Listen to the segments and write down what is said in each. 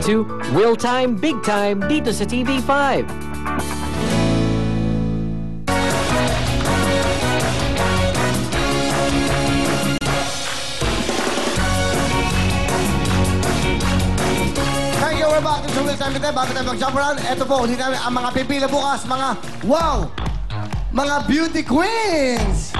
to Will Time, Big Time dito sa TV5. Thank you, we're back to Will Time Big Time. Bago tayo mag-jump around, ito po, ulit namin ang mga pipila bukas, mga wow! Mga beauty queens!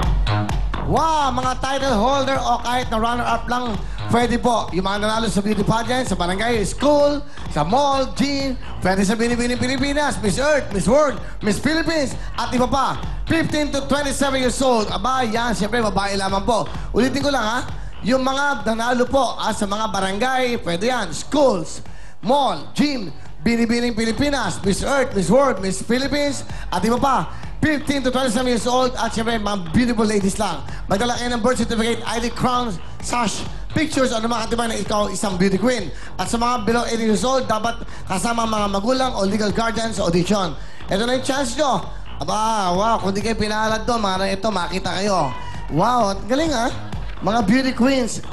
Wow, mga title holder o kahit na runner-up lang, pwede po. Yung mga nanalo sa beauty pageant, sa barangay, school, sa mall, gym, pwede sa Binibining Pilipinas, Miss Earth, Miss World, Miss Philippines, at iba pa. 15 to 27 years old. Aba, yan, siyempre, babae lamang po. Ulitin ko lang, ha? Yung mga nanalo po sa mga barangay, pwede yan, schools, mall, gym, Binibining Pilipinas, Miss Earth, Miss World, Miss Philippines, at iba pa. 15 to 27 years old at siyempre mga beautiful ladies lang. Magdala kayo ng birth certificate, ID, crown, sash, pictures o naman katibay na ikaw isang beauty queen. At sa mga below 18 years old, dapat kasama mga magulang o legal guardians sa audition. Ito na yung chance nyo. Aba, wow, kung di kayo pinalad doon, mga ito, makita kayo. Wow, galing ha? Mga beauty queens.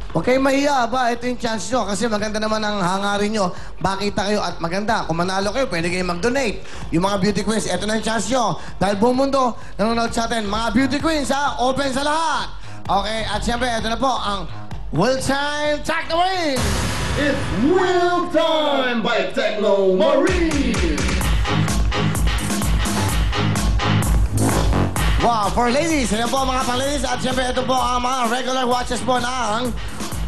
Huwag kayong mahiya ba? Ito yung chance nyo kasi maganda naman ang hangarin nyo. Makita kayo at maganda. Kung manalo kayo, pwede kayong mag-donate. Yung mga beauty queens, ito na yung chance nyo. Dahil buong mundo, nanonood sa atin. Mga beauty queens, ha? Open sa lahat. Okay, at siyempre, ito na po ang Will Time Tag the Ring! It's Will Time by Techno Marine! Wow, for ladies, yan po mga pang-ladies. At siyempre, ito po ang mga regular watches po ng,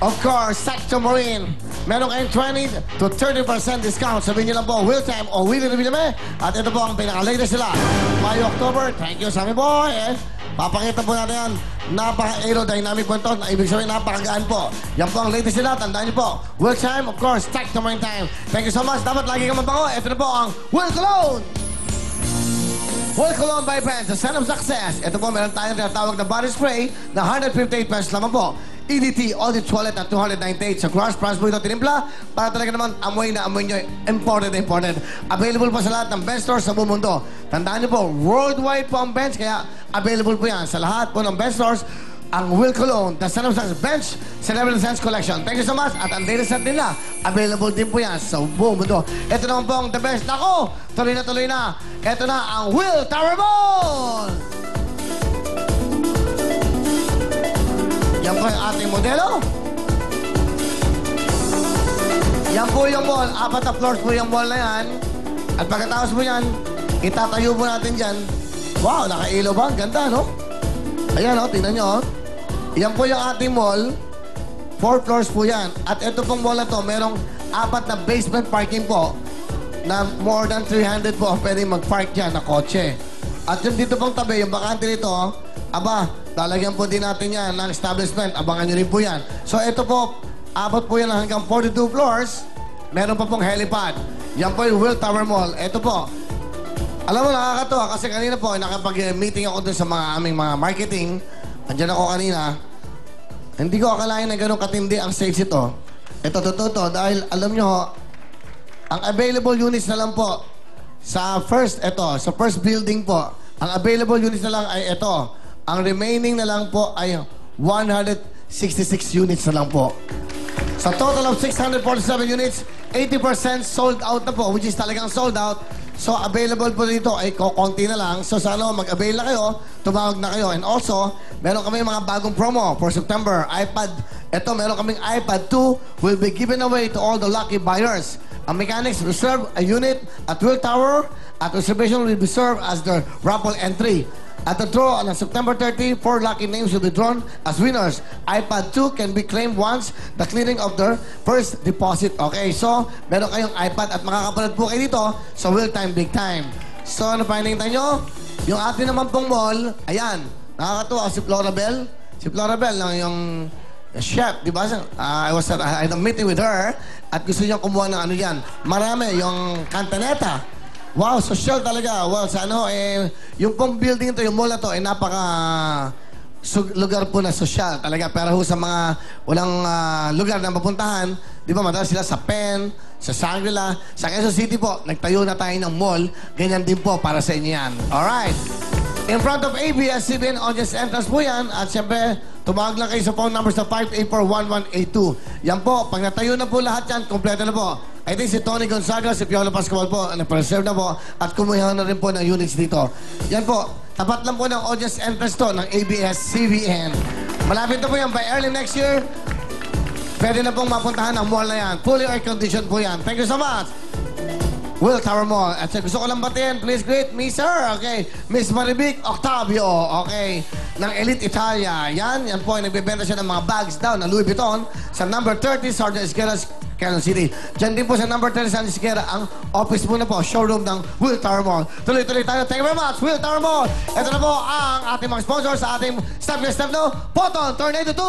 of course, Sector Marine. Meron kayong 20 to 30% discount. Sabihin nyo lang po, Will Time o Willie Revillame. At ito po ang pinaka-latest sila. Mayo, October, thank you, Sammy Boy. Papakita po natin yan. Napaka-aerodynamic po ito. Ibig sabihin, napakagaan po. Yan po ang latest sila. Tandaan nyo po. Will Time, of course, Sector Marine Time. Thank you so much. Dapat lagi kang mabango. Ito na po ang Will Cologne. Will Cologne by Brand, the sign of success. Ito po, meron tayong tinatawag na body spray na 158 pesos lamang po. EDT, Audit Toilet na 298 sa Crush. Price po ito tinimpla para talaga naman amoy na amoy nyo. Imported. Available po sa lahat ng best stores sa buong mundo. Tandaan nyo po, worldwide po ang bench, kaya available po yan sa lahat po ng best stores. Ang Will Cologne, the Son of Success Bench Celebrity Sense Collection. Thank you so much. At ang daily set nila, available din po yan sa buong mundo. Ito naman po ang the best. Nako, tuloy na. Ito na ang Will Tower Ball! Yan po yung ating modelo. Yan po yung ball. 4 na floors po yung ball na yan. At pagkatapos po yan, itatayo po natin dyan. Wow, nakailaw ba? Ang ganda, no? Ayan, o, tingnan nyo, o. Yan po yung ating mall. 4 floors po yan. At ito pong mall na to, merong 4 na basement parking po na more than 300 po pwede mag-park dyan na kotse. At yung dito pong tabi, yung bakante nito, aba, talagyan po din natin yan ng establishment. Abangan nyo rin po yan. So ito po, abot po yan hanggang 42 floors. Meron pa pong helipad. Yan po yung Will Tower Mall. Ito po. Alam mo, nakakatawa kasi kanina po, nakapag-meeting ako dun sa mga aming mga marketing. Andiyan ako kanina. Hindi ko akalain na gano'ng katindi ang sales ito. Ito, totoo to. Dahil alam nyo, ang available units na lang po sa first building po, ang available units na lang ay ito. Ang remaining na lang po ay 166 units na lang po. Sa total of 647 units, 80% sold out na po, which is talagang sold out. So, available po dito ay konti na lang. So, sana mag-avail na kayo, tumawag na kayo. And also, meron kami mga bagong promo for September. iPad. Ito, meron kaming iPad 2 will be given away to all the lucky buyers. Ang mechanics reserve a unit at Will Tower at reservation will be served as the raffle entry. At the draw on September 30, 4 lucky names will be drawn as winners. iPad 2 can be claimed once the clearing of their first deposit. Okay, so meron kayong iPad at makakapanood po kayo dito sa Will Time Big Time. So ano pa hinihintay nyo? Yung atin naman pong mall, ayan, nakakatuwa si Florabel. Si Florabel lang yung chef, di ba? I had a meeting with her at gusto niya kumuha ng ano yan. Marami, yung Cantaneta. Wow, social talaga. Well, sa ano, yung pong building ito, yung mall na to, napaka lugar po na social talaga. Pero sa mga walang lugar na mapuntahan, di ba, madalas sila sa Pen, sa Shangri-La, sa Quezon City po, nagtayo na tayo ng mall. Ganyan din po para sa inyo yan. Alright. In front of ABS-CBN audience entrance po yan. At siyempre, tumawag lang kayo sa phone numbers na 584-1182. Yan po, pag natayo na po lahat yan, kompleto na po. I think si Tony Gonzaga, si Piolo Pascual po, na-preserve na po at kumuha na rin po ng units dito. Yan po, tapat lang po ng audience entrance to ng ABS-CBN. Malapit na po yan. By early next year, pwede na pong mapuntahan ang mall na yan. Fully air-conditioned po yan. Thank you so much. Will Tower Mall. At gusto ko lang batiin, please greet me, sir. Okay. Miss Marivic Octavio. Okay. Ng Elite Italia. Yan po ay nagbibenta siya ng mga bags daw na Louis Vuitton sa number 30 Sergeant Esqueras, Quezon City. Diyan din po sa number 30 San Esquera ang office mo na po, showroom ng Will Tower Mall. Tuloy-tuloy tayo. Thank you very much, Will Tower Mall. Ito na po ang ating mga sponsors sa ating Step by Step no, Photon Tornado 2.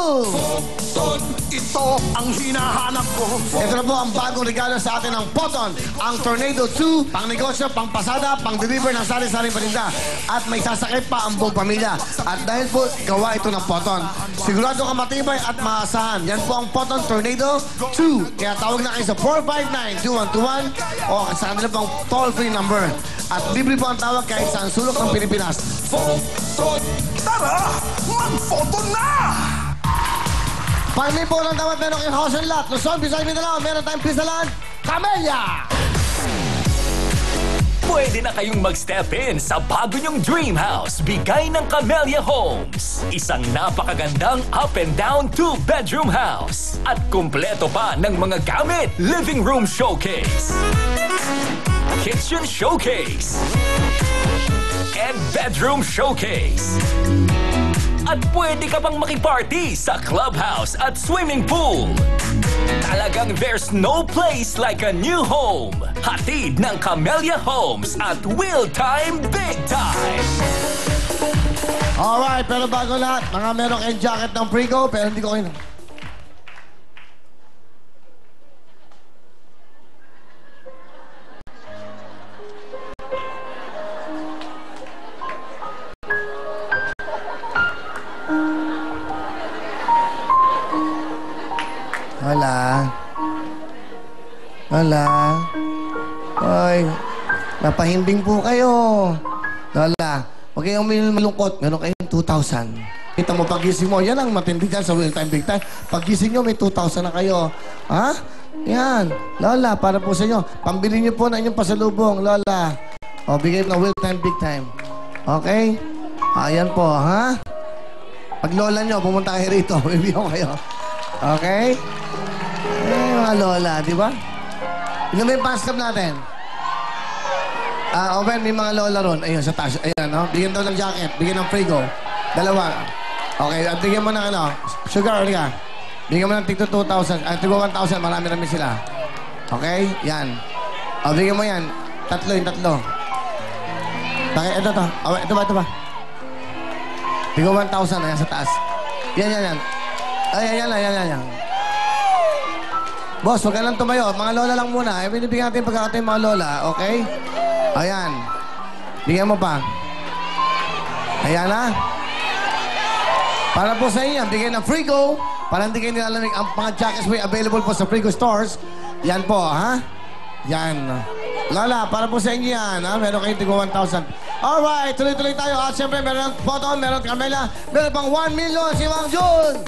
Photon, ito ang hinahanap ko. Ito na po ang bagong regalo sa atin ng Photon. Ang Tornado 2, pang negosyo, pang pasada, pang deliver ng sari-saring paninda. At may sasakit pa ang buong pamilya. At dahil po, gawa ito ng Photon. Sigurado ka matibay at maasahan. Yan po ang Photon Tornado 2. Kaya tawag na kayo sa 459-2121 o sa kanila pang toll-free number. At libre po ang tawag kahit saan sulok ng Pilipinas. Photon, tara! Mag-photon na! Pag may po ng tawad, meron kayong house and lot. Luzon, Visayas, Mindanao, meron tayong Pisalan, Camellia! Pwede na kayong mag-step in sa bago nyong dream house, bigay ng Camellia Homes. Isang napakagandang up and down 2-bedroom house. At kumpleto pa ng mga gamit. Living room showcase, kitchen showcase, and bedroom showcase. At pwede ka pang makiparty sa clubhouse at swimming pool. Talagang there's no place like a new home. Hatid ng Camellia Homes at Will Time Big Time. Alright, pero bago lahat, mga meron kayong jacket ng Prigo, pero hindi ko kayo... Hola. Hola. Hoy. Napahimbing po kayo. Hola. Huwag kayong malungkot. Meron kayong 2,000. Kita mo, pagising mo. Yan ang matindi dyan sa Will Time Big Time. Pagising nyo, may 2,000 na kayo. Ha? Yan. Lola, para po sa inyo. Pambili nyo po na inyong pasalubong, Lola. O, bigay ng Will Time Big Time. Okay? Ayan po, ha? Pag Lola nyo, pumunta kayo rito. Bibigyan ko kayo. Okay? Mga lola, di ba? Ito ba yung pass-club natin? Open, may mga lola ron. Ayun, sa taas. Ayan, no? Bigyan daw ng jacket. Bigyan ng Prigo. Dalawa. Okay, at bigyan mo ng ano. Sugar, ka. Bigyan mo ng tigto 2,000. Tigto 1,000. Marami sila. Okay? Yan. O, bigyan mo yan. Tatlo, yung tatlo. Okay, ito to. O, ito ba? Tigto 1,000. Ayan, sa taas. Yan. Ay, yan. Boss, huwag ka lang tumayo. Mga lola lang muna. Binibigyan natin pagkakatayo mga lola, okay? Ayan. Bigyan mo pa. Ayan na. Para po sa inyo, bigyan ng Frigo. Para hindi kayo nilalamig. Ang mga jackets po available po sa Frigo stores. Yan po, ha? Yan. Lola, para po sa inyo yan, ha? Meron kayong tigo 1,000. Alright, tuloy-tuloy tayo. At siyempre, meron ng Photon, meron ng Camellia. Meron pang 1 million si Mang Jun.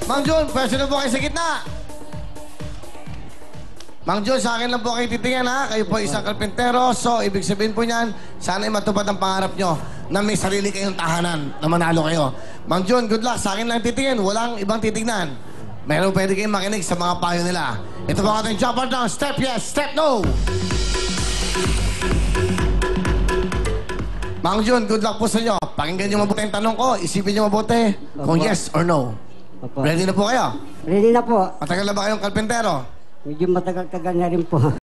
Mang Jun, pwede na po kayo sa gitna. Mang Jun, sa akin lang po kayo titingnan, ha? Kayo po isang karpintero. So, ibig sabihin po niyan, sana'y matupad ang pangarap nyo na may sarili kayong tahanan na manalo kayo. Mang Jun, good luck. Sa akin lang titingin. Walang ibang titignan. Meron pwede kayong makinig sa mga payo nila. Ito po ating jump or down. Step yes, step no. Mang Jun, good luck po sa inyo. Pakinggan nyo mabuti ang tanong ko. Isipin nyo mabuti kung yes or no. Opo. Ready na po kayo? Ready na po. Matagal na ba kayong karpintero? Medyo matagal-tagal na rin po.